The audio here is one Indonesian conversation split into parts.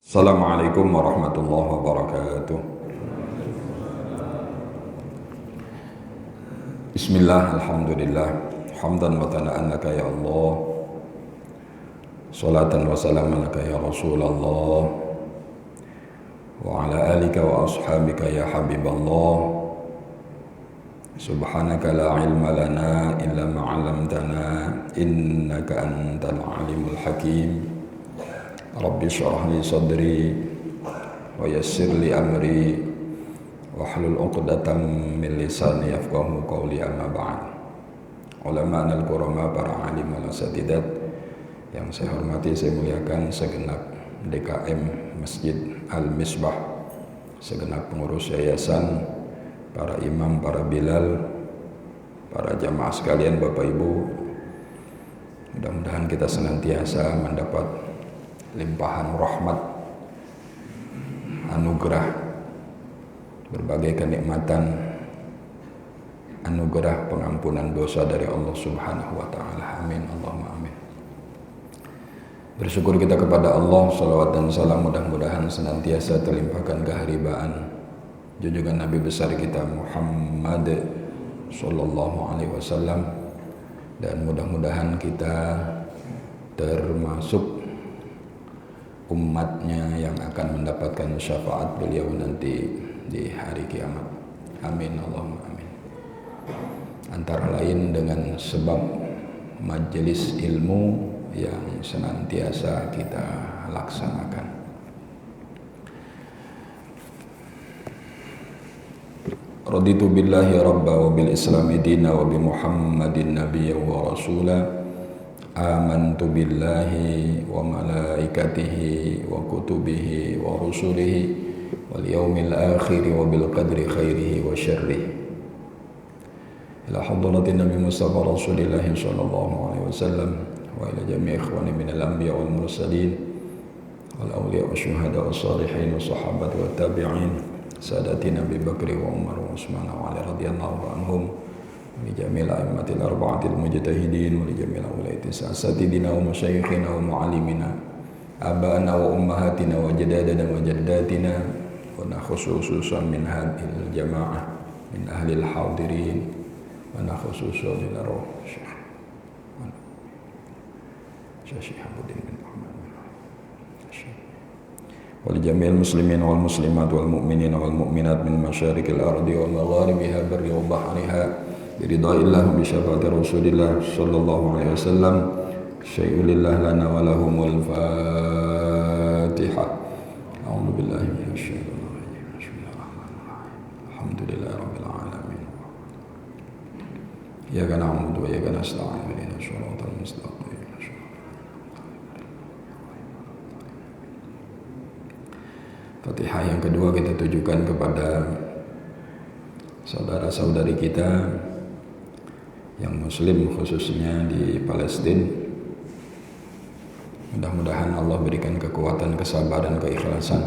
Assalamualaikum warahmatullahi wabarakatuh. Bismillah, alhamdulillah, hamdan wa thana'an laka ya Allah, salatan wa salaman laka ya Rasulullah, wa ala alika wa ashabika ya Habiballah. Subhanaka la ilma lana illa ma'alamtana, innaka antal alimul hakim. Rabbi syrah li sadri wa yassir li amri wahlul 'uqdatam min lisani yafqahu qawli, amma ba'd. Ulama'anal kurama, para alim wal asatidat yang saya hormati, saya muliakan, segenap DKM Masjid Al-Misbah, segenap pengurus yayasan, para imam, para bilal, para jamaah sekalian, Bapak Ibu, mudah-mudahan kita senantiasa mendapat limpahan rahmat, anugerah, berbagai kenikmatan, anugerah pengampunan dosa dari Allah Subhanahu wa taala. Amin, Allahumma amin. Bersyukur kita kepada Allah, salawat dan salam mudah-mudahan senantiasa terlimpahkan keharibaan junjungan Nabi besar kita Muhammad sallallahu alaihi wasallam, dan mudah-mudahan kita termasuk umatnya yang akan mendapatkan syafaat beliau nanti di hari kiamat. Amin, Allahumma amin. Antara lain dengan sebab majelis ilmu yang senantiasa kita laksanakan. Raditu billahi rabba wa bil islami dina wa bi Muhammadin nabiyya wa rasula. Amantu billahi wa malaikatihi wa kutubihi wa rusulihi wal yawmil akhir wa bil qadri khairihi wa syarrihi. Ila hadratin Nabi Mustafa Rasulillah sallallahu alaihi wasallam wa ila jami' ikhwani minal anbiya wal mursalin wal awliya wa syuhada wa salihin wa sahabat wa tabi'in sadati Nabi Bakri wa Umar wa Utsman wa Ali radhiyallahu anhum li jamil a'immatil arba'atil mujtahidin wa li jamil awlaiti asatidina wa masyayikhina wa muallimina abana wa ummahatina wa jadadana wa jaddatina wa nakhususan min hadhil jamaah min ahlil hadirin wa nakhususan ila roh Syekh Habuddin bin Muhammad wa li jamil muslimin wal muslimat wal mu'minin wal mu'minat min masyariqil ardi wa magharibiha barri wa bahriha biridhaillah bi syafaati Rasulillah sallallahu alaihi wasallam. Syai'ulillah lana wa lahumul Fatihah. A'udzu billahi minasyaitonir rajim. Bismillahirrahmanirrahim. Alhamdulillahirabbil alamin. Iyyaka na'budu wa iyyaka nasta'in. Ihdinas shiratal mustaqim. Fatihah yang kedua kita tujukan kepada saudara-saudari kita yang muslim, khususnya di Palestina. Mudah-mudahan Allah berikan kekuatan, kesabaran, keikhlasan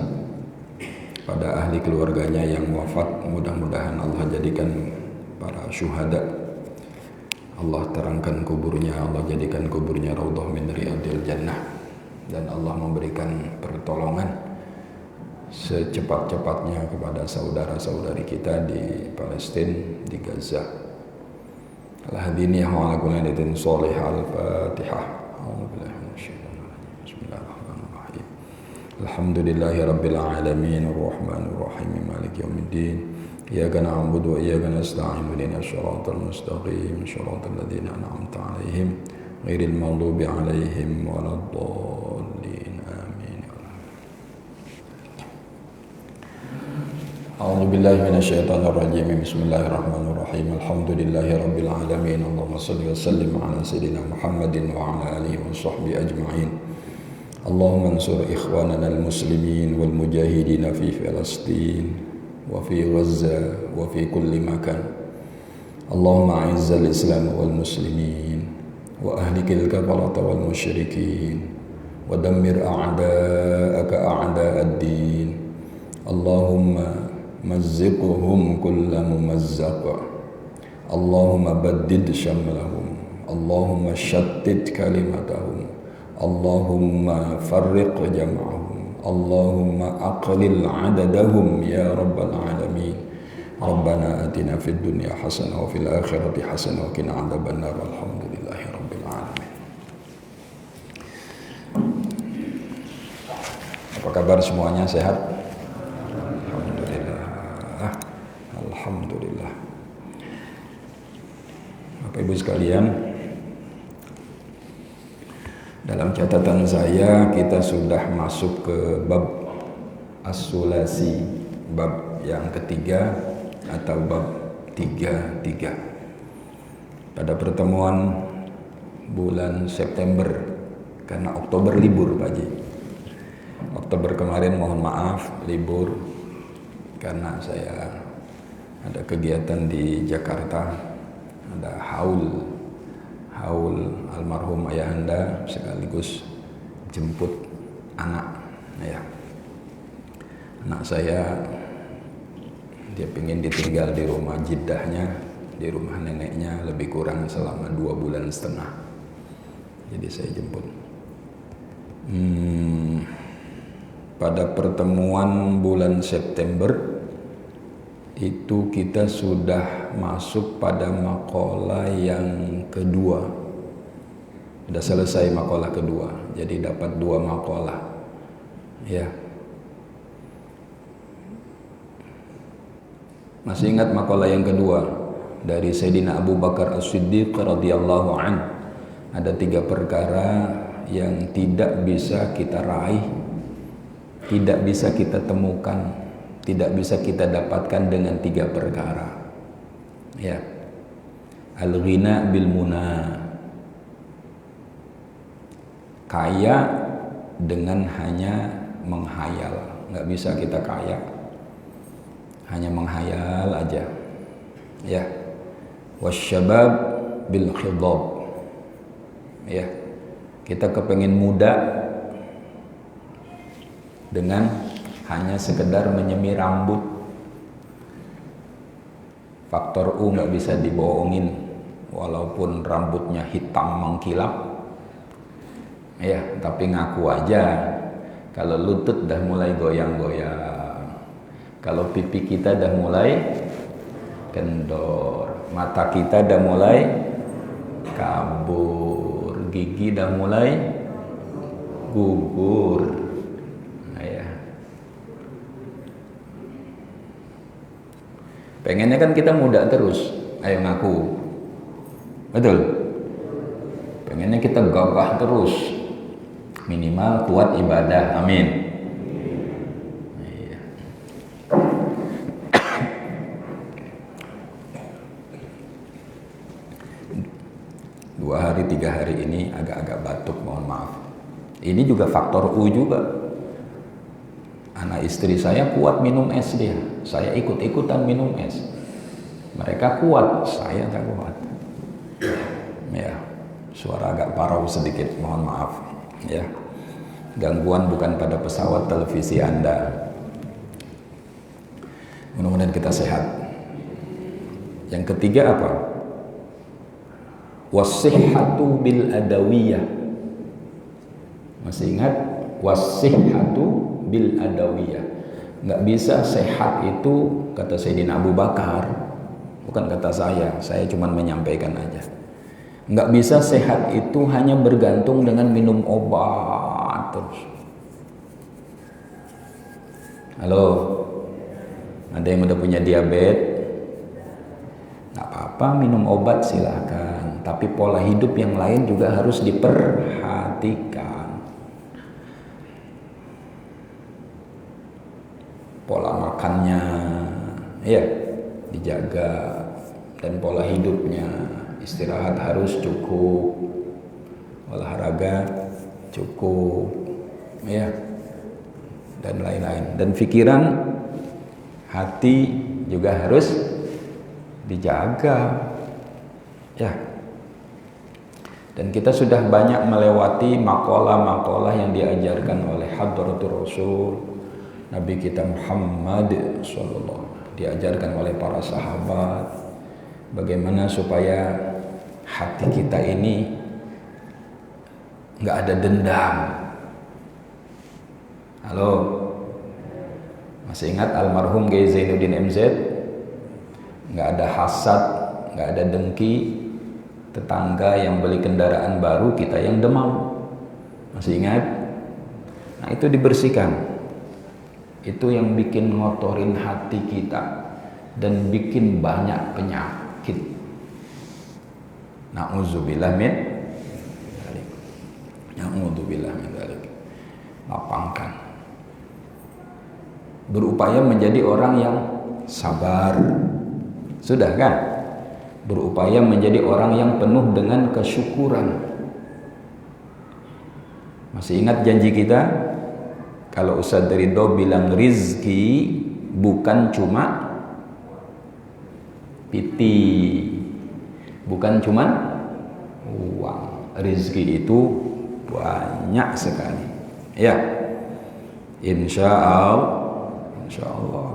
pada ahli keluarganya yang wafat. Mudah-mudahan Allah jadikan para syuhada, Allah terangkan kuburnya, Allah jadikan kuburnya raudhah min riyadil jannah, dan Allah memberikan pertolongan secepat-cepatnya kepada saudara-saudari kita di Palestina, di Gaza. Al-hadiniyah wa ala kulli niyatin shalihah. Al-Fatihah. A'udzubillahi minasyaitonir rajim. Bismillahirrahmanirrahim. Alhamdulillahi rabbil alamin, arrahmanir rahim, maliki yaumiddin. Iyyaka na'budu wa iyyaka nasta'in. Ihdinas shiratal mustaqim, shiratal ladzina an'amta 'alaihim ghairil maghdubi 'alaihim waladdallin. A'udzu billahi minasyaitonir rajim. Bismillahirrahmanirrahim. Alhamdulillahi rabbil alamin. Allahumma shalli wa sallim ala sayyidina Muhammadin wa ala alihi wa sahbihi ajma'in. Allahumma ansur ikhwanana al-muslimin wal mujahidin fi Filastin wa fi Gaza wa fi kulli makan. Allahumma a'izzal islam wal muslimin wa ahlikil kafarata wal musyrikin wa dammir a'da'aka a'da'ad din. Allahumma mazziqhum kulla mumazzaq. Allahumma baddid syamlahum. Allahumma shattit kalimatahum. Allahumma farriq jam'ahum. Allahumma aqlil adadahum ya rabbal alamin. Rabbana atina fid dunya hasanah wa fil akhirati hasanah wa qina adzabannar. Alhamdulillahi rabbil alamin. Apa kabar semuanya, sehat? Alhamdulillah. Alhamdulillah. Bapak Ibu sekalian, dalam catatan saya kita sudah masuk ke bab as-sulasi, bab yang ketiga atau bab 33. Pada pertemuan bulan September, karena Oktober libur Pak Haji. Oktober kemarin mohon maaf libur karena saya ada kegiatan di Jakarta, ada haul almarhum ayahanda sekaligus jemput anak saya. Dia ingin ditinggal di rumah jiddahnya, di rumah neneknya lebih kurang selama 2,5 bulan. Jadi saya jemput. Pada pertemuan bulan September itu kita sudah masuk pada makalah yang kedua. Sudah selesai makalah kedua, jadi dapat 2 makalah. Ya. Masih ingat makalah yang kedua dari Sayyidina Abu Bakar As-Siddiq radhiyallahu an. Ada 3 perkara yang tidak bisa kita raih, tidak bisa kita temukan, tidak bisa kita dapatkan dengan 3 perkara. Ya. Al-ghina bil muna. Kaya dengan hanya menghayal. Nggak bisa kita kaya, hanya menghayal aja. Ya. Wasyabab bil khidab. Ya. Kita kepengen muda dengan hanya sekedar menyemir rambut. Faktor U nggak bisa dibohongin, walaupun rambutnya hitam mengkilap. Ya, tapi ngaku aja. Kalau lutut dah mulai goyang-goyang, kalau pipi kita dah mulai kendor, mata kita dah mulai kabur, gigi dah mulai gugur. Pengennya kan kita muda terus, ayo ngaku, betul? Pengennya kita gagah terus, minimal kuat ibadah, amin. Iya. 2 hari 3 hari ini agak-agak batuk, mohon maaf. Ini juga faktor U juga. Anak istri saya kuat minum es dia, saya ikut-ikutan minum es. Mereka kuat, saya tak kuat. Ya, suara agak parau sedikit, mohon maaf. Ya, gangguan bukan pada pesawat televisi Anda. Mudah-mudahan kita sehat. Yang ketiga apa? Wasihhatu bil adawiyah. Masih ingat? Wasihhatu bil adawiyah. Nggak bisa sehat itu kata Sayyidina Abu Bakar, bukan kata saya cuma menyampaikan aja. Nggak bisa sehat itu hanya bergantung dengan minum obat terus. Halo, ada yang udah punya diabetes? Nggak apa-apa minum obat silahkan, tapi pola hidup yang lain juga harus diperhatikan. Pola makannya ya dijaga, dan pola hidupnya, istirahat harus cukup, olahraga cukup, ya, dan lain-lain. Dan pikiran, hati juga harus dijaga, ya. Dan kita sudah banyak melewati makalah-makalah yang diajarkan oleh Hadratur Rasul Nabi kita Muhammad SAW, diajarkan oleh para sahabat bagaimana supaya hati kita ini nggak ada dendam, Halo, masih ingat almarhum Kiai Zainuddin MZ? Nggak ada hasad, nggak ada dengki. Tetangga yang beli kendaraan baru, kita yang demam. Masih ingat? Nah, itu dibersihkan. Itu yang bikin ngotorin hati kita dan bikin banyak penyakit. Na'udzubillah min dzalik. Na'udzubillah min dzalik. Lapangkan. Berupaya menjadi orang yang sabar. Sudah kan? Berupaya menjadi orang yang penuh dengan kesyukuran. Masih ingat janji kita? Kalau Ustaz Ridho bilang rizki bukan cuma piti, bukan cuma uang. Rizki itu banyak sekali. Ya, insya Allah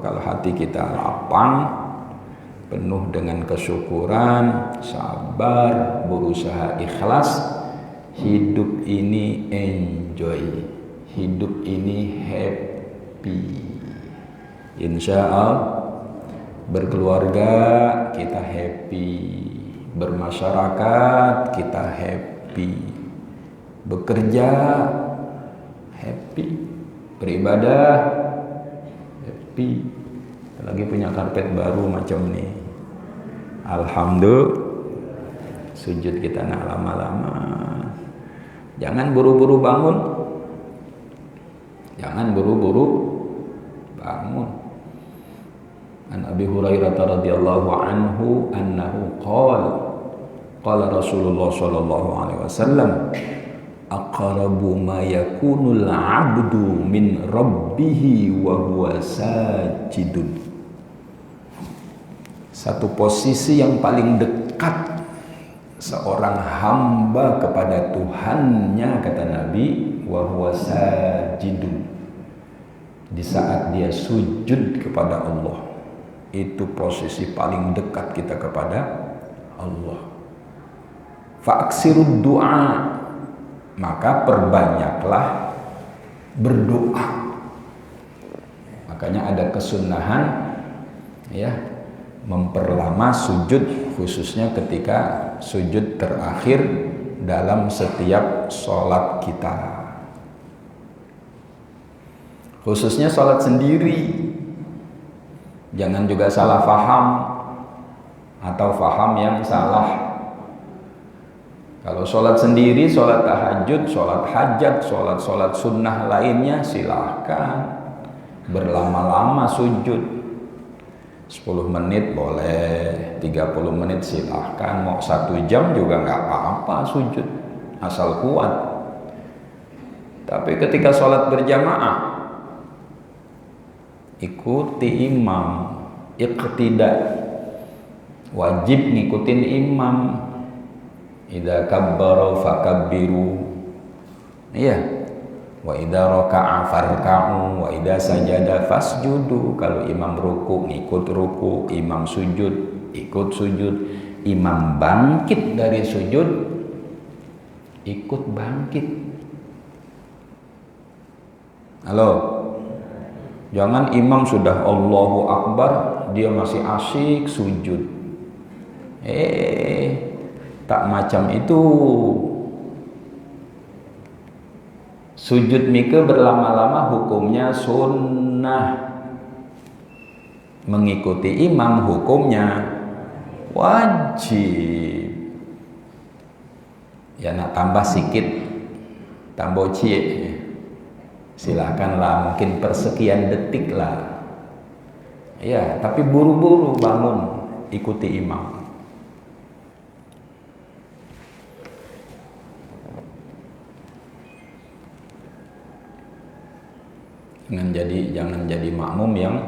kalau hati kita lapang, penuh dengan kesyukuran, sabar, berusaha ikhlas, hidup ini enjoy, hidup ini happy. Insya Allah berkeluarga kita happy, bermasyarakat kita happy, bekerja happy, beribadah happy. Lagi punya karpet baru macam ini, alhamdulillah. Sujud kita nak lama-lama. Jangan buru-buru bangun. Jangan buru-buru bangun. An Abi Hurairah radhiyallahu anhu annahu qala Rasulullah sallallahu alaihi wasallam aqrabu ma yakunul 'abdu min rabbih wa huwa sajidun. Satu posisi yang paling dekat seorang hamba kepada Tuhannya, kata Nabi, wa huwa sajidun, di saat dia sujud kepada Allah. Itu posisi paling dekat kita kepada Allah. Fa'aksirud du'a, maka perbanyaklah berdoa. Makanya ada kesunahan ya, memperlama sujud, khususnya ketika sujud terakhir dalam setiap sholat kita, khususnya sholat sendiri. Jangan juga salah faham atau faham yang salah. Kalau sholat sendiri, sholat tahajud, sholat hajat, sholat sunnah lainnya, silahkan berlama-lama sujud. 10 menit boleh, 30 menit silahkan, mau 1 jam juga nggak apa-apa sujud, asal kuat. Tapi ketika sholat berjamaah, ikuti imam, iqtida, wajib ngikutin imam. Idza kabbara fakabbiru, iya, wa idza raka'a farka'u, wa idza sajada fasjudu. Kalau imam ruku, ikut ruku, imam sujud, ikut sujud, imam bangkit dari sujud, ikut bangkit. Halo, jangan imam sudah Allahu Akbar, dia masih asyik sujud. Tak macam itu. Sujud mika berlama-lama hukumnya sunnah. Mengikuti imam hukumnya wajib. Ya nak tambah sikit, tambah cie, silakanlah, mungkin persekian detik lah. Ya, tapi buru-buru bangun, ikuti imam. Jangan jadi makmum yang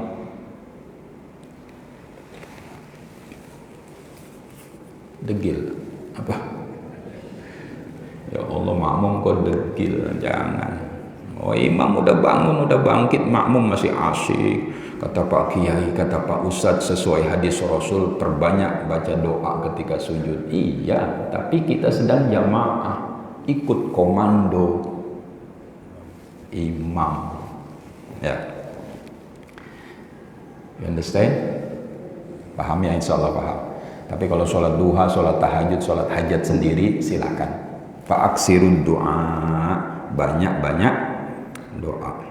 degil. Apa? Ya Allah, makmum kok degil, jangan. Oh, imam udah bangun, udah bangkit, makmum masih asyik. Kata Pak Kiai, kata Pak Ustadz, sesuai hadis Rasul, perbanyak baca doa ketika sujud. Iya, tapi kita sedang jamaah, ikut komando imam. Ya, you understand? Paham ya, insya Allah paham. Tapi kalau sholat duha, sholat tahajud, sholat hajat sendiri silakan. Fa'aksirud doa, banyak-banyak doa.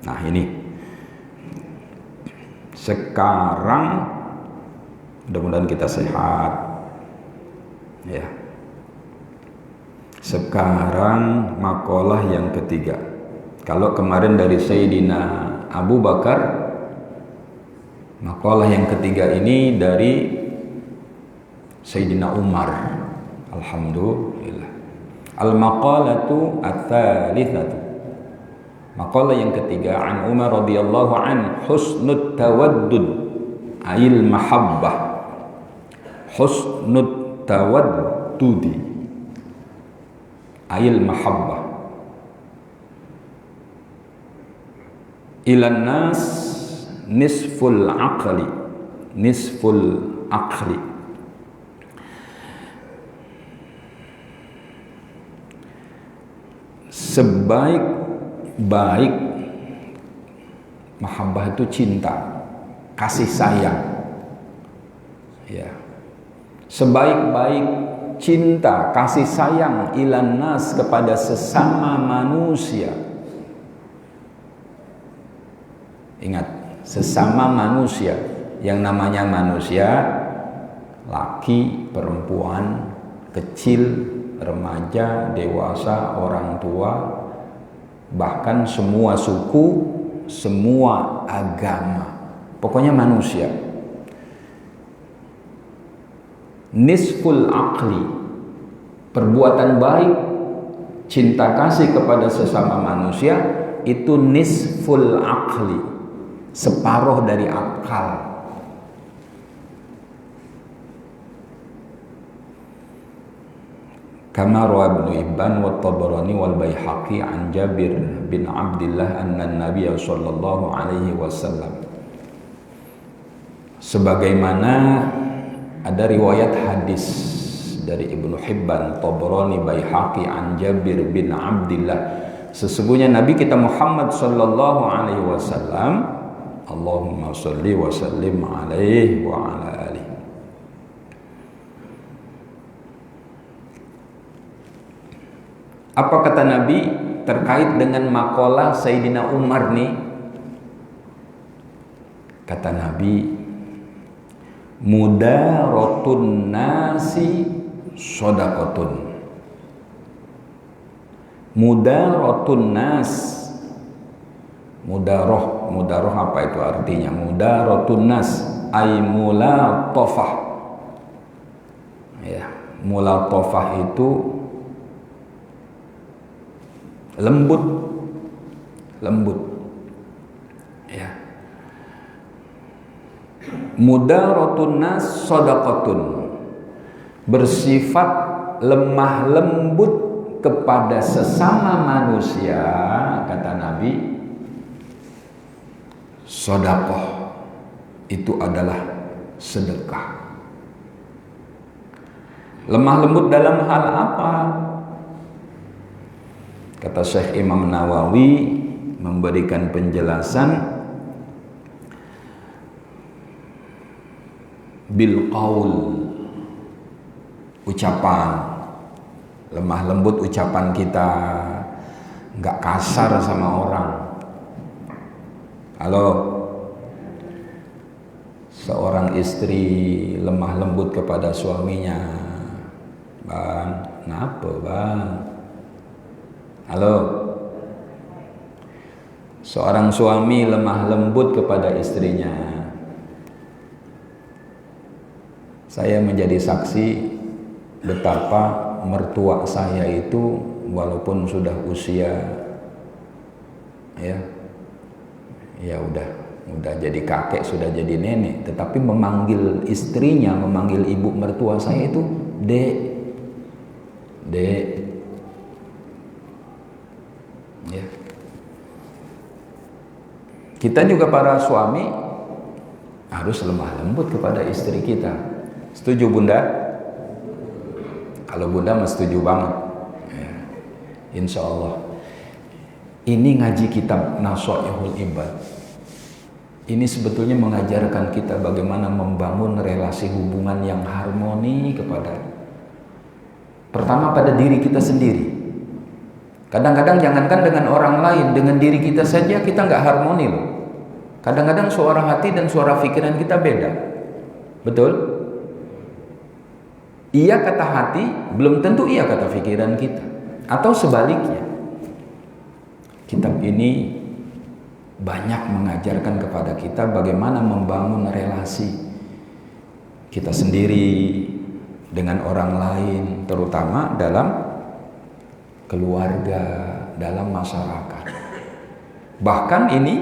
Nah ini sekarang mudah-mudahan kita sehat ya. Sekarang makalah yang ketiga. Kalau kemarin dari Sayyidina Abu Bakar, makalah yang ketiga ini dari Sayyidina Umar. Alhamdulillah. Al-maqalatu ats-tsalitsatu. Maqalah yang ketiga, an Umar radhiyallahu an, husnut tawaddud ail mahabbah. Husnut tawaddudi ail mahabbah ilan nas nisful aqli. Nisful aqli, sebaik-baik mahabbah itu cinta, kasih sayang ya. Sebaik-baik cinta, kasih sayang ilan nas, kepada sesama manusia. Ingat, sesama manusia. Yang namanya manusia, laki, perempuan, kecil, remaja, dewasa, orang tua, bahkan semua suku, semua agama, pokoknya manusia. Nisful aqli, perbuatan baik, cinta kasih kepada sesama manusia, itu nisful aqli, separuh dari akal. Kama rawa Ibnu Hibban wa Tabarani wal Baihaqi an Jabir bin Abdullah anna Nabiy sallallahu alaihi wasallam. Sebagaimana ada riwayat hadis dari Ibnu Hibban, Tabarani, Baihaqi an Jabir bin Abdullah, sesungguhnya Nabi kita Muhammad sallallahu alaihi wasallam, Allahumma shalli wa sallim alaihi wa ala alihi. Apa kata Nabi terkait dengan makalah Sayyidina Umar nih? Kata Nabi, mudaratun nasi shadaqatun. Mudaratun nas, mudaroh apa itu artinya? Mudaratun nas ay mulatafah. Ya, mulatafah itu lembut ya. Mudaratun nas shadaqatun, bersifat lemah lembut kepada sesama manusia, kata Nabi, sedekah itu adalah sedekah. Lemah lembut dalam hal apa? Kata Syekh Imam Nawawi memberikan penjelasan, bil qaul, ucapan, lemah lembut ucapan kita, nggak kasar sama orang. Kalau seorang istri lemah lembut kepada suaminya, bang, kenapa bang? Halo, seorang suami lemah lembut kepada istrinya. Saya menjadi saksi betapa mertua saya itu walaupun sudah usia ya udah jadi kakek, sudah jadi nenek, tetapi memanggil istrinya, memanggil ibu mertua saya itu dek. Ya. Kita juga para suami harus lemah lembut kepada istri kita. Setuju Bunda? Kalau Bunda mah setuju banget ya. Insya Allah. Ini ngaji kitab Nasha'ihul Ibad. Ini sebetulnya mengajarkan kita bagaimana membangun relasi hubungan yang harmoni kepada pertama pada diri kita sendiri. Kadang-kadang jangankan dengan orang lain, dengan diri kita saja kita nggak harmoni loh. Kadang-kadang suara hati dan suara pikiran kita beda. Betul? Iya kata hati, belum tentu iya kata pikiran kita. Atau sebaliknya. Kitab ini banyak mengajarkan kepada kita bagaimana membangun relasi kita sendiri dengan orang lain, terutama dalam keluarga, dalam masyarakat. Bahkan ini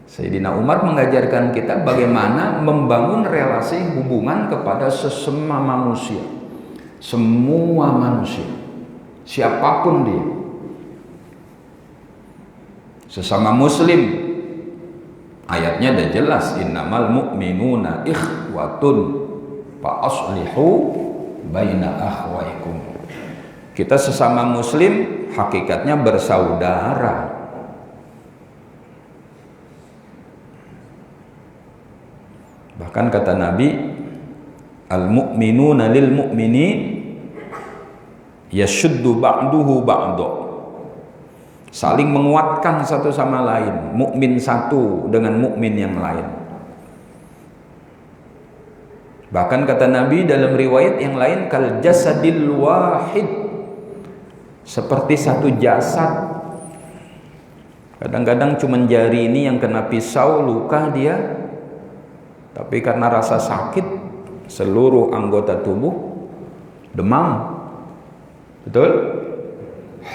Sayyidina Umar mengajarkan kita bagaimana membangun relasi hubungan kepada sesama manusia, semua manusia, siapapun dia, sesama muslim. Ayatnya udah jelas, innamal mu'minuna ikhwatun fa aslihu baina akhwaikum. Kita sesama muslim hakikatnya bersaudara. Bahkan kata Nabi, al-mu'minuna lil mu'minin yashuddu ba'duhu ba'du. Saling menguatkan satu sama lain, mukmin satu dengan mukmin yang lain. Bahkan kata Nabi dalam riwayat yang lain, kal jasadil wahid, seperti satu jasad. Kadang-kadang cuma jari ini yang kena pisau, luka dia, tapi karena rasa sakit seluruh anggota tubuh demam. Betul?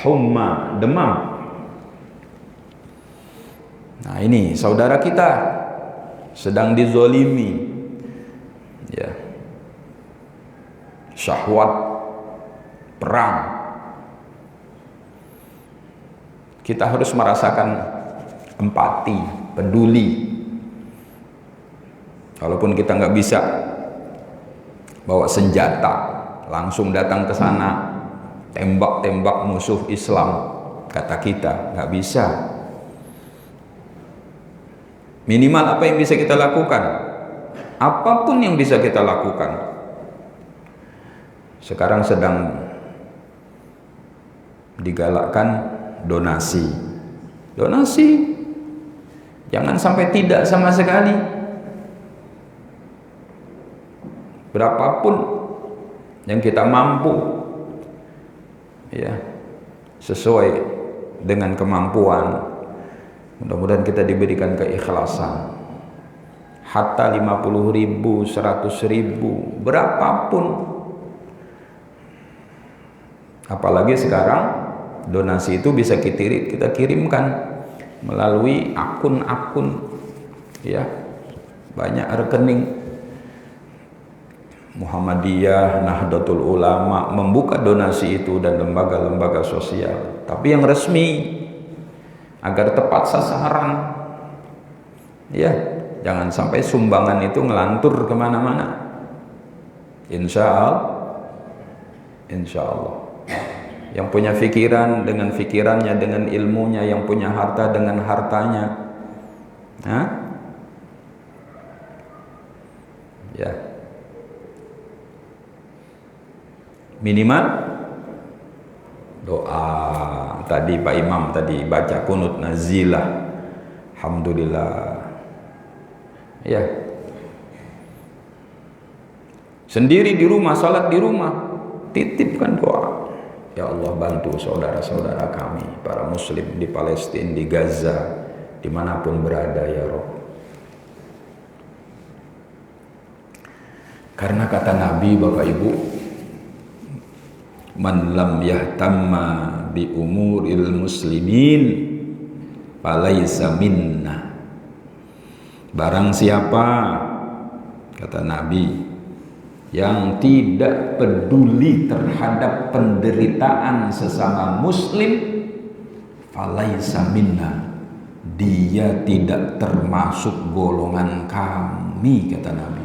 Humma, demam. Nah ini saudara kita sedang dizolimi, ya, syahwat perang. Kita harus merasakan empati, peduli. Walaupun kita nggak bisa bawa senjata, langsung datang ke sana, tembak-tembak musuh Islam, kata kita nggak bisa. Minimal apa yang bisa kita lakukan? Apapun yang bisa kita lakukan. Sekarang sedang digalakkan donasi. Donasi. Jangan sampai tidak sama sekali. Berapapun yang kita mampu, ya, sesuai dengan kemampuan. Mudah-mudahan kita diberikan keikhlasan. Hatta 50.000, 100.000, berapapun. Apalagi sekarang donasi itu bisa kita kirimkan melalui akun-akun, ya, banyak rekening. Muhammadiyah, Nahdlatul Ulama membuka donasi itu dan lembaga-lembaga sosial, tapi yang resmi, agar tepat sasaran, ya, jangan sampai sumbangan itu ngelantur kemana-mana. Insya Allah, yang punya pikiran dengan pikirannya, dengan ilmunya, yang punya harta dengan hartanya, ya, minimal doa. Tadi Pak Imam tadi baca kunut nazilah, alhamdulillah, ya. Sendiri di rumah, salat di rumah, titipkan doa. Ya Allah, bantu saudara-saudara kami, para muslim di Palestina, di Gaza, dimanapun berada, ya Rabb. Karena kata Nabi, Bapak Ibu, man lam yahtamma bi umuril muslimin falaysa minna. Barang siapa, kata Nabi, yang tidak peduli terhadap penderitaan sesama muslim, falaysa minna, dia tidak termasuk golongan kami, kata Nabi.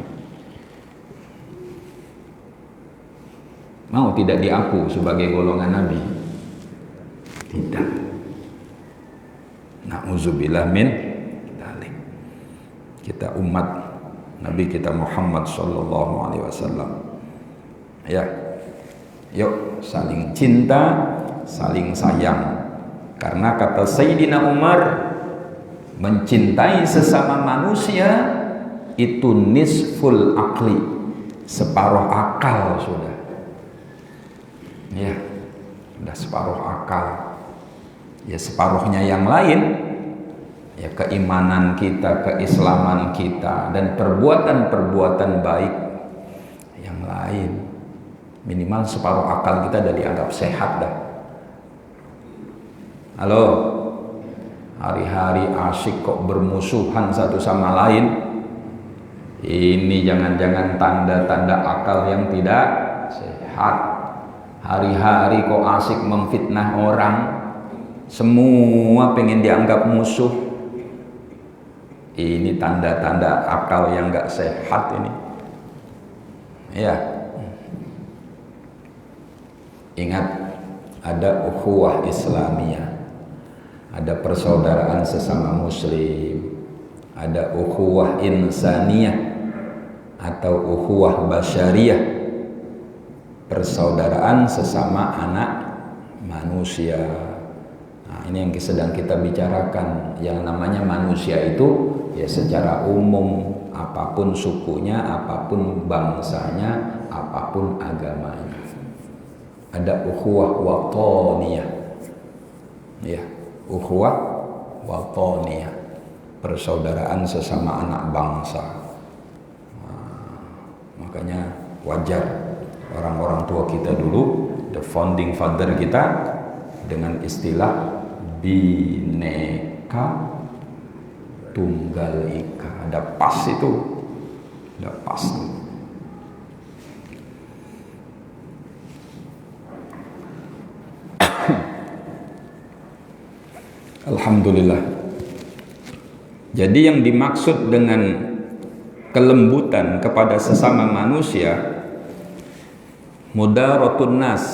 Mau tidak diaku sebagai golongan Nabi? Tidak. Na'udzubillah min dzalik. Kita umat Nabi kita Muhammad sallallahu alaihi wasallam. Ya. Yuk saling cinta, saling sayang. Karena kata Sayyidina Umar, mencintai sesama manusia itu nisful akli, separuh akal sudah. Ya, sudah separuh akal. Ya separuhnya yang lain, ya keimanan kita, keislaman kita, dan perbuatan-perbuatan baik yang lain. Minimal separuh akal kita udah dianggap sehat dah. Halo, hari-hari asyik kok bermusuhan satu sama lain. Ini jangan-jangan tanda-tanda akal yang tidak sehat. Hari-hari kok asyik memfitnah orang, semua pengen dianggap musuh. Ini tanda-tanda akal yang gak sehat ini. Ya. Ingat, ada ukhuwah Islamiyah, ada persaudaraan sesama muslim, ada ukhuwah insaniyah atau ukhuwah basyariyah, persaudaraan sesama anak manusia. Nah, ini yang sedang kita bicarakan. Yang namanya manusia itu ya secara umum, apapun sukunya, apapun bangsanya, apapun agamanya. Ada ukhuwah watoniyah, ya, ukhuwah watoniyah, persaudaraan sesama anak bangsa. Nah, makanya wajar orang-orang tua kita dulu, the founding father kita, dengan istilah Bhinneka Tunggal Ika. Ada pas itu, ada pas itu. Alhamdulillah. Jadi yang dimaksud dengan kelembutan kepada sesama manusia, mudaratun nas,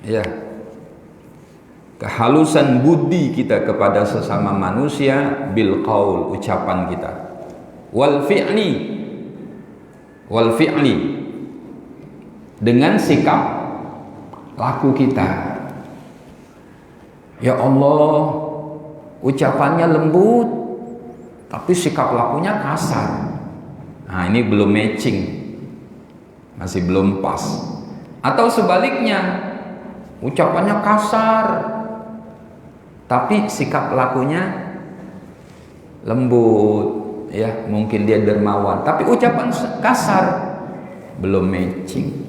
ya, kehalusan budi kita kepada sesama manusia, bil qaul, ucapan kita, wal fi'li, dengan sikap laku kita. Ya Allah, ucapannya lembut, tapi sikap lakunya kasar. Nah, ini belum matching, masih belum pas. Atau sebaliknya, ucapannya kasar, tapi sikap lakunya lembut. Ya, mungkin dia dermawan, tapi ucapan kasar, belum matching,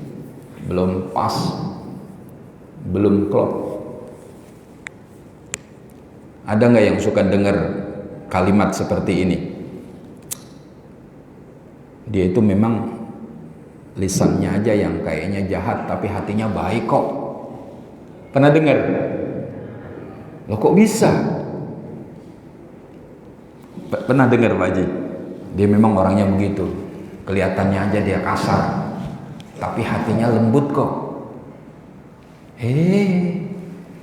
belum pas, belum klop. Ada nggak yang suka dengar kalimat seperti ini? Dia itu memang lisannya aja yang kayaknya jahat, tapi hatinya baik kok. Pernah dengar? Loh kok bisa? Pernah dengar Pak Haji? Dia memang orangnya begitu. Kelihatannya aja dia kasar, tapi hatinya lembut kok.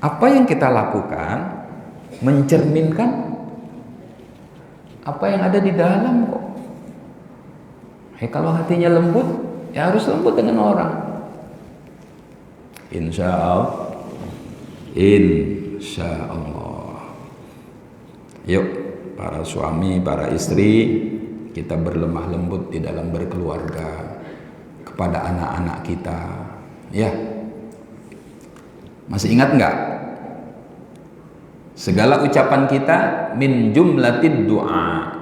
Apa yang kita lakukan mencerminkan apa yang ada di dalam kok. Kalau hatinya lembut, ya harus lembut dengan orang. Insya Allah. Yuk, para suami, para istri, kita berlemah lembut di dalam berkeluarga kepada anak-anak kita. Ya, masih ingat nggak? Segala ucapan kita min jumlatid du'a.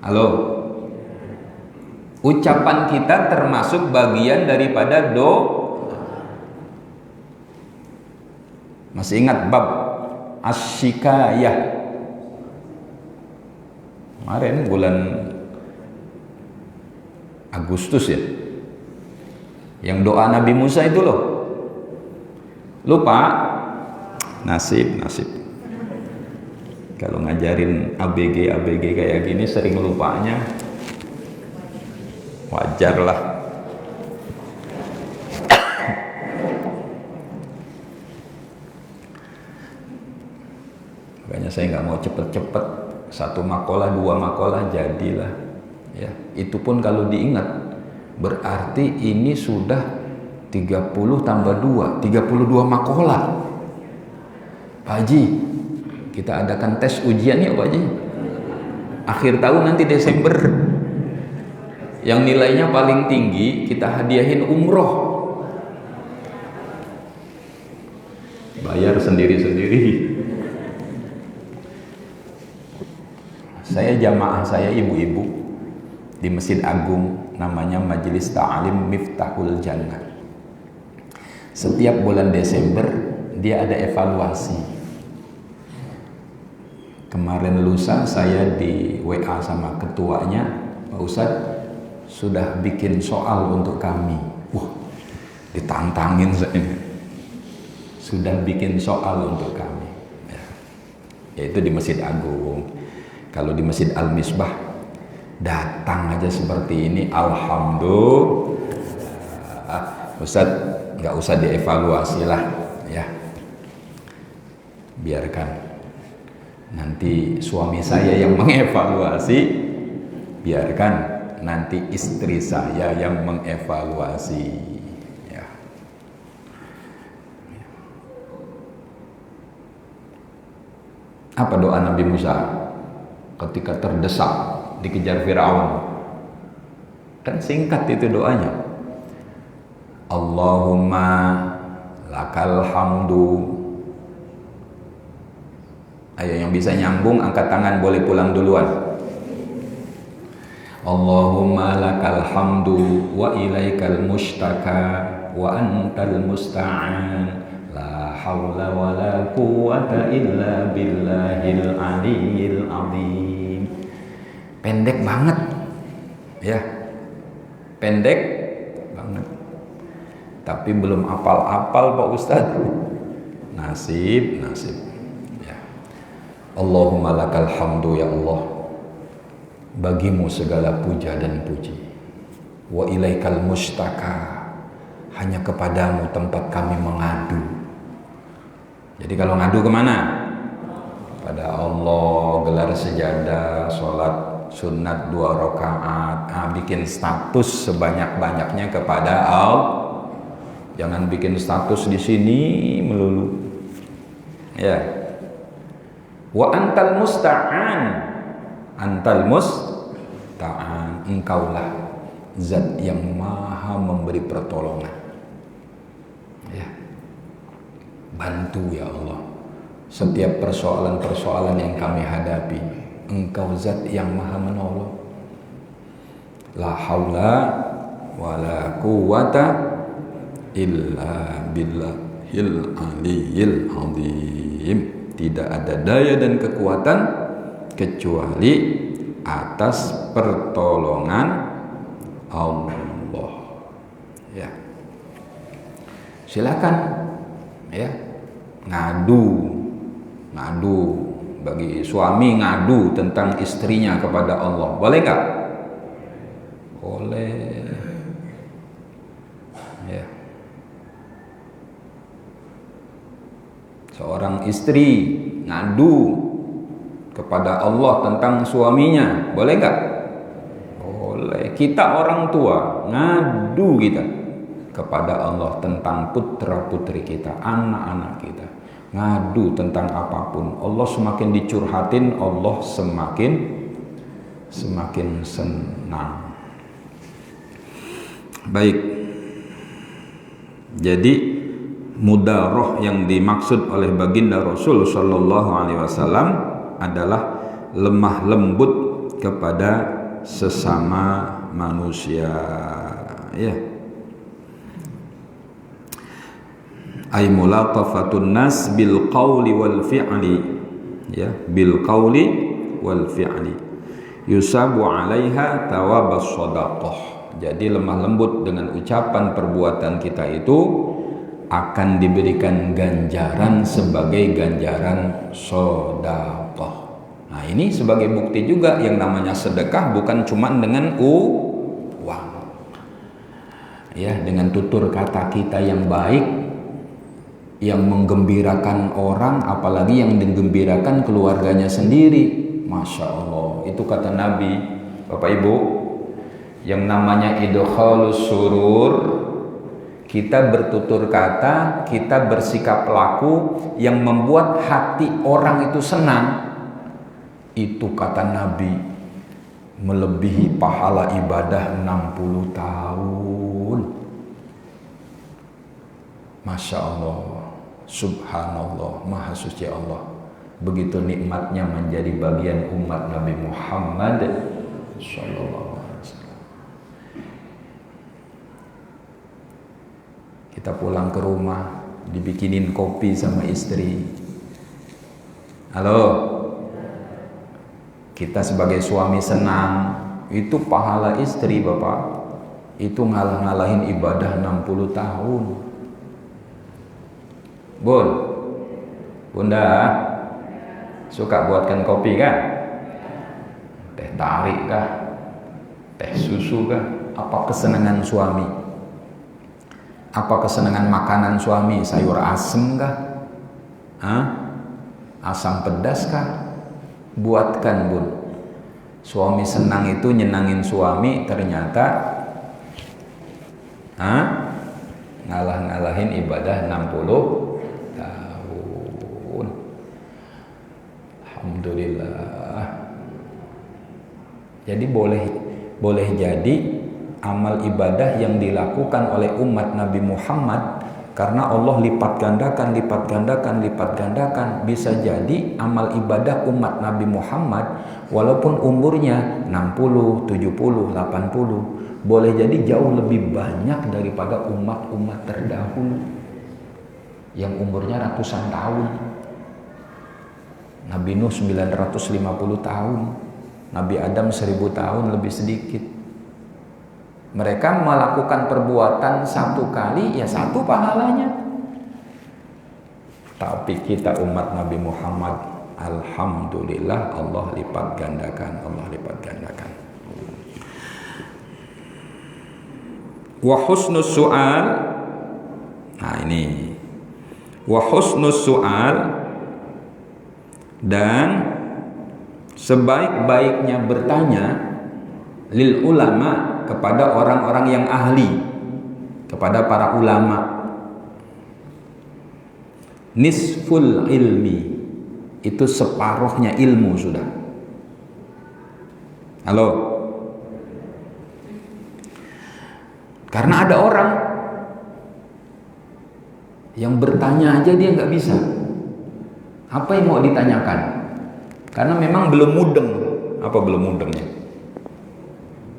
Halo. Ucapan kita termasuk bagian daripada Masih ingat bab asyikayah? Kemarin bulan Agustus ya. Yang doa Nabi Musa itu loh. Lupa? Nasib. Kalau ngajarin ABG kayak gini sering lupanya. Wajar lah. Makanya saya nggak mau cepet-cepet, 1 makalah 2 makalah jadilah. Ya, itu pun kalau diingat berarti ini sudah 30 tambah 2, 32 makalah. Pak Haji, kita adakan tes ujian ya Pak Haji. Akhir tahun nanti Desember. Yang nilainya paling tinggi kita hadiahin umroh. Bayar sendiri-sendiri. Saya jamaah saya ibu-ibu di Masjid Agung, namanya Majelis Ta'alim Miftahul Jannah. Setiap bulan Desember dia ada evaluasi. Kemarin lusa saya di WA sama ketuanya, Pak Ustadz sudah bikin soal untuk kami. Wah, ditantangin saya. Sudah bikin soal untuk kami. Ya. Yaitu di Masjid Agung. Kalau di Masjid Al-Misbah datang aja seperti ini, alhamdulillah. Ustadz nggak usah dievaluasi lah, ya. Biarkan nanti suami saya yang mengevaluasi, biarkan nanti istri saya yang mengevaluasi, ya. Apa doa Nabi Musa ketika terdesak dikejar Firaun? Kan singkat itu doanya. Allahumma lakal hamdu. Ayo yang bisa nyambung angkat tangan, boleh pulang duluan. Allahumma lakal hamdu wa ilaikal mustaka wa antal musta'an. La haula wa la quwwata illa billahil aliyyil azim. Pendek banget. Ya. Pendek banget. Tapi belum apal-apal Pak Ustadz. Nasib. Ya. Allahumma lakal hamdu ya Allah. Bagimu segala puja dan puji. Wa ilaikal mustaka. Hanya kepadamu tempat kami mengadu. Jadi kalau ngadu kemana? Pada Allah, gelar sejadah, sholat sunat 2 rakaat, bikin status sebanyak-banyaknya kepada Allah. Jangan bikin status di sini melulu. Ya. Wa antal musta'an. Antal musta'an. Engkaulah zat yang maha memberi pertolongan. Ya. Bantu ya Allah setiap persoalan-persoalan yang kami hadapi. Engkau zat yang maha menolong. La haula wa la quwwata illa billahil aliyyil azim. Tidak ada daya dan kekuatan kecuali atas pertolongan Allah. Ya. Silakan ya. Ngadu bagi suami, ngadu tentang istrinya kepada Allah, boleh nggak? Boleh. Ya. Seorang istri ngadu kepada Allah tentang suaminya, boleh nggak? Boleh. Kita orang tua ngadu kita kepada Allah tentang putra putri kita, anak-anak kita, ngadu tentang apapun. Allah semakin dicurhatin, Allah semakin senang. Baik. Jadi mudaroh yang dimaksud oleh baginda Rasul Shallallahu Alaihi Wasallam adalah lemah lembut kepada sesama manusia. Ya. Ay mulatafatun nas bil qawli wal fi'li, ya, bil qawli wal fi'li yusabu 'alaiha thawabas shadaqah. Jadi lemah lembut dengan ucapan perbuatan kita itu akan diberikan ganjaran sebagai ganjaran shadaqah. Nah, ini sebagai bukti juga yang namanya sedekah bukan cuma dengan uang. Ya, dengan tutur kata kita yang baik. yang menggembirakan orang, apalagi yang menggembirakan keluarganya sendiri. Masya Allah, itu kata Nabi. Bapak Ibu, yang namanya idkhalus surur, kita bertutur kata, kita bersikap laku yang membuat hati orang itu senang, itu kata Nabi melebihi pahala ibadah 60 tahun. Masya Allah, subhanallah, maha suci Allah. Begitu nikmatnya menjadi bagian umat Nabi Muhammad sallallahu alaihi wasallam. Kita pulang ke rumah, dibikinin kopi sama istri. Halo, kita sebagai suami senang, itu pahala istri Bapak, itu ngalah-ngalahin ibadah 60 tahun. Bun, Bunda, suka buatkan kopi kan? Teh tarik kah? Teh susu kah? Apa kesenangan suami? Apa kesenangan makanan suami? Sayur asem kah? Hah? Asam pedas kah? Buatkan Bun. Suami senang itu nyenangin suami, ternyata ngalah-ngalahin ibadah 60 tahun. Alhamdulillah. Jadi boleh jadi amal ibadah yang dilakukan oleh umat Nabi Muhammad, karena Allah lipat gandakan, bisa jadi amal ibadah umat Nabi Muhammad walaupun umurnya 60, 70, 80, boleh jadi jauh lebih banyak daripada umat-umat terdahulu yang umurnya ratusan tahun. Nabi Nuh 950 tahun, Nabi Adam 1000 tahun lebih sedikit. Mereka melakukan perbuatan satu kali, ya satu pahalanya. Tapi kita umat Nabi Muhammad, alhamdulillah, Allah lipat gandakan. Wa husnus su'al. Nah ini. Wa husnus su'al, dan sebaik-baiknya bertanya lil ulama, kepada orang-orang yang ahli, kepada para ulama. Nisful ilmi, itu separuhnya ilmu sudah. Halo, karena ada orang yang bertanya aja dia nggak bisa. Apa yang mau ditanyakan? Karena memang belum mudeng. Apa belum mudengnya?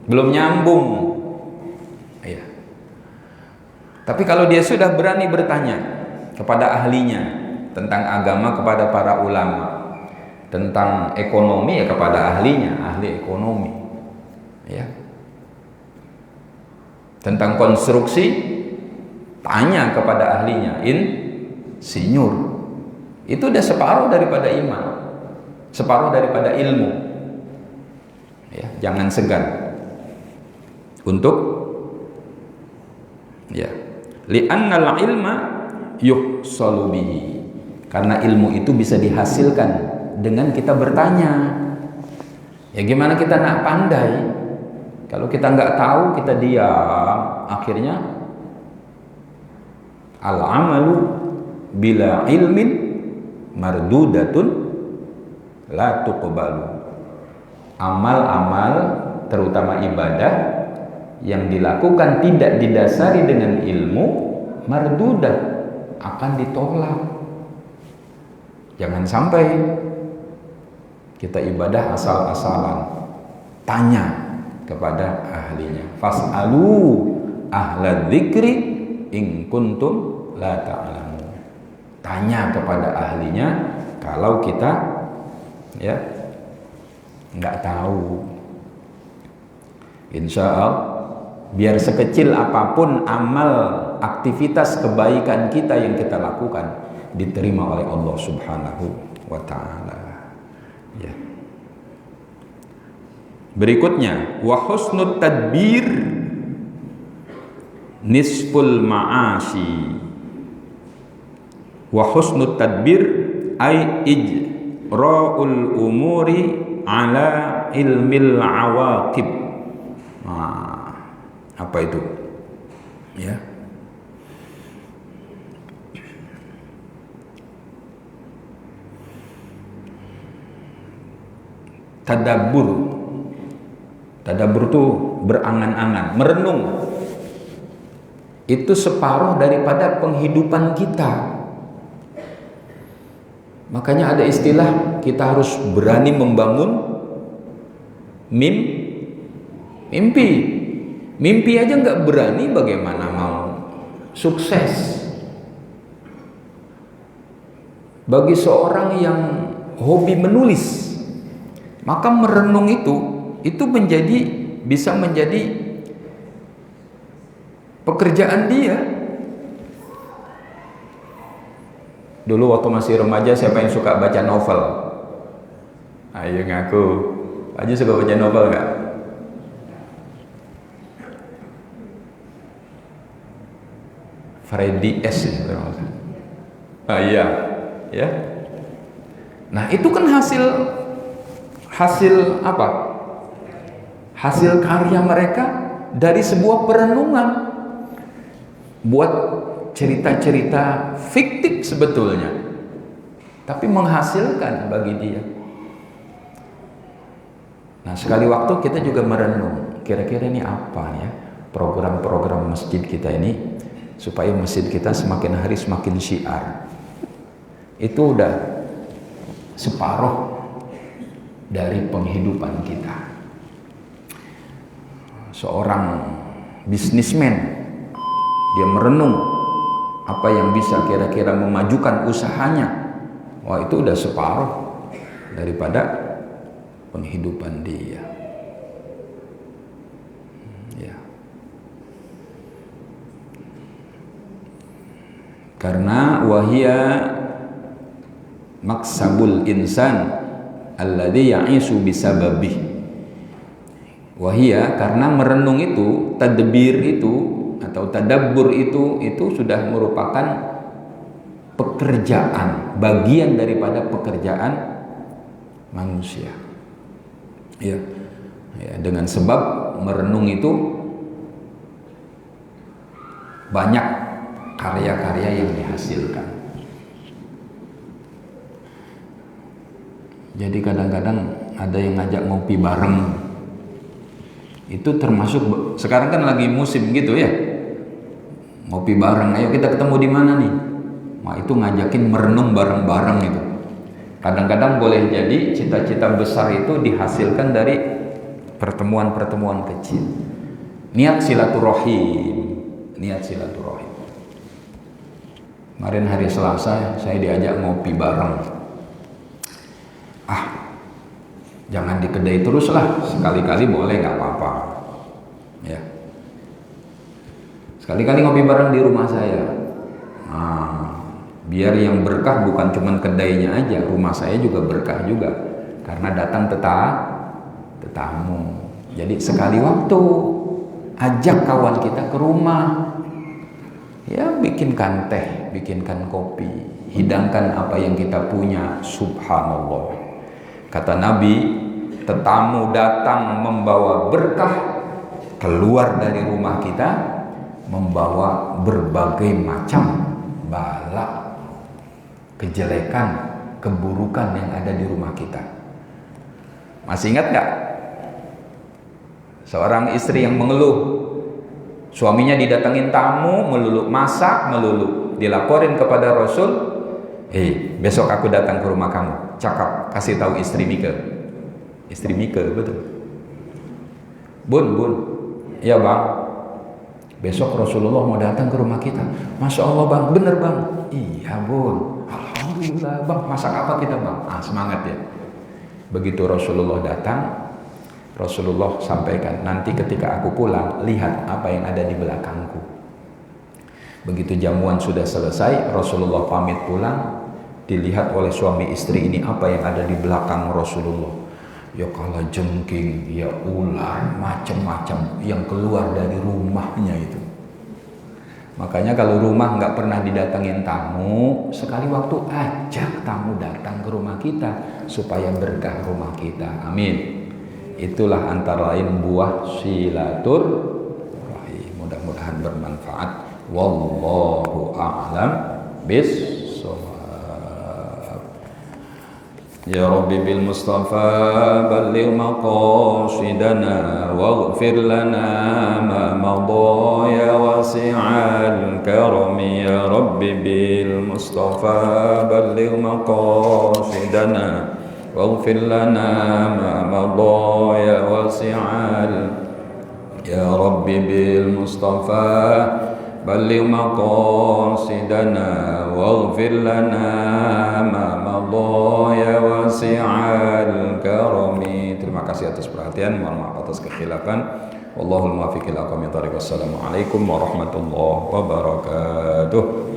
Belum nyambung. Ya. Tapi kalau dia sudah berani bertanya kepada ahlinya tentang agama, kepada para ulama, tentang ekonomi ya kepada ahlinya, ahli ekonomi. Ya. Tentang konstruksi, tanya kepada ahlinya, insinyur. Itu udah separuh daripada iman, separuh daripada ilmu. Ya, jangan segan untuk ya, li'annal ilma yuhsalu bihi, karena ilmu itu bisa dihasilkan dengan kita bertanya. Ya gimana kita nak pandai kalau kita nggak tahu, kita diam, akhirnya al-amalu bila ilmin mardudatun la tuqbalu. Amal-amal terutama ibadah yang dilakukan tidak didasari dengan ilmu, mardudah, akan ditolak. Jangan sampai kita ibadah asal-asalan. Tanya kepada ahlinya. Fas'alu ahla dzikri in kuntum la ta'lamun. Tanya kepada ahlinya kalau kita ya nggak tahu. Insya Allah, biar sekecil apapun amal, aktivitas kebaikan kita yang kita lakukan, diterima oleh Allah Subhanahu wa ta'ala. Ya. Berikutnya, wa husnut tadbir nisful ma'asi. Wa husnut tadbir ay ijra'ul umuri ala ilmil awaqib. Nah, apa itu? Ya. Tadabbur. Tadabbur itu berangan-angan, merenung. Itu separuh daripada penghidupan kita. Makanya ada istilah kita harus berani membangun mimpi. Mimpi aja nggak berani, bagaimana mau sukses? Bagi seorang yang hobi menulis, maka merenung itu bisa menjadi pekerjaan dia. Dulu waktu masih remaja, siapa yang suka baca novel? Ayo ngaku. Aja suka baca novel nggak? Freddy S. Iya, ya. Nah itu kan hasil apa? Hasil karya mereka dari sebuah perenungan. Buat cerita-cerita fiktif sebetulnya, tapi menghasilkan bagi dia. Nah, sekali waktu kita juga merenung, kira-kira ini apa ya program-program masjid kita ini, supaya masjid kita semakin hari semakin syiar. Itu udah separuh dari penghidupan kita. Seorang bisnismen, dia merenung apa yang bisa kira-kira memajukan usahanya. Wah, itu udah separuh daripada penghidupan dia. Ya. Karena wahia maksabul insan alladzi ya'isu bisababih. Wahia, karena merenung itu, tadbir itu atau tadabbur itu sudah merupakan pekerjaan, bagian daripada pekerjaan manusia. Ya, dengan sebab merenung itu banyak karya-karya yang dihasilkan. Jadi kadang-kadang ada yang ngajak ngopi bareng. Itu termasuk, sekarang kan lagi musim gitu ya, ngopi bareng, ayo kita ketemu di mana nih? Wah, itu ngajakin merenung bareng-bareng itu. Kadang-kadang boleh jadi cita-cita besar itu dihasilkan dari pertemuan-pertemuan kecil. Niat silaturahim. Kemarin hari Selasa saya diajak ngopi bareng. Jangan di kedai terus lah, sekali-kali boleh, nggak apa-apa. Ya. Sekali-kali ngopi bareng di rumah saya. Biar yang berkah bukan cuman kedainya aja, rumah saya juga berkah juga, karena datang tetamu. Jadi sekali waktu ajak kawan kita ke rumah, ya bikinkan teh, bikinkan kopi, hidangkan apa yang kita punya. Subhanallah. Kata Nabi, tetamu datang membawa berkah, keluar dari rumah kita membawa berbagai macam bala, kejelekan, keburukan yang ada di rumah kita. Masih ingat gak? Seorang istri yang mengeluh, suaminya didatengin tamu, melulu masak, melulu dilaporin kepada Rasul, besok aku datang ke rumah kamu. Cakap, kasih tahu istri Mika. Istri Mika, betul. Bun, ya bang, besok Rasulullah mau datang ke rumah kita. Masya Allah bang, bener bang. Iya bun, alhamdulillah bang. Masak apa kita bang? Semangat ya. Begitu Rasulullah datang, Rasulullah sampaikan, nanti ketika aku pulang, lihat apa yang ada di belakangku. Begitu jamuan sudah selesai, Rasulullah pamit pulang. Dilihat oleh suami istri ini apa yang ada di belakang Rasulullah. Ya kalajengking, ya ular, macam-macam yang keluar dari rumahnya itu. Makanya kalau rumah nggak pernah didatengin tamu, sekali waktu ajak tamu datang ke rumah kita supaya berkah rumah kita. Amin. Itulah antara lain buah silaturahim. Mudah-mudahan bermanfaat. Wallahu a'lam bissawab. Ya Rabbi bil Mustafa balligh maqasidana waghfir lana ma madha ya wasi'al karami. Ya Rabbi bil Mustafa balligh maqasidana waghfir lana ma madha ya wasi'al. Ya Rabbi bil Mustafa balligh maqasidana waghfir lana ma madha ya wasi'al karami. Terima kasih atas perhatian, mohon maaf atas kekhilafan. Wallahul muwaffiq ila aqwamit thoriq. Wassalamualaikum warahmatullahi wabarakatuh.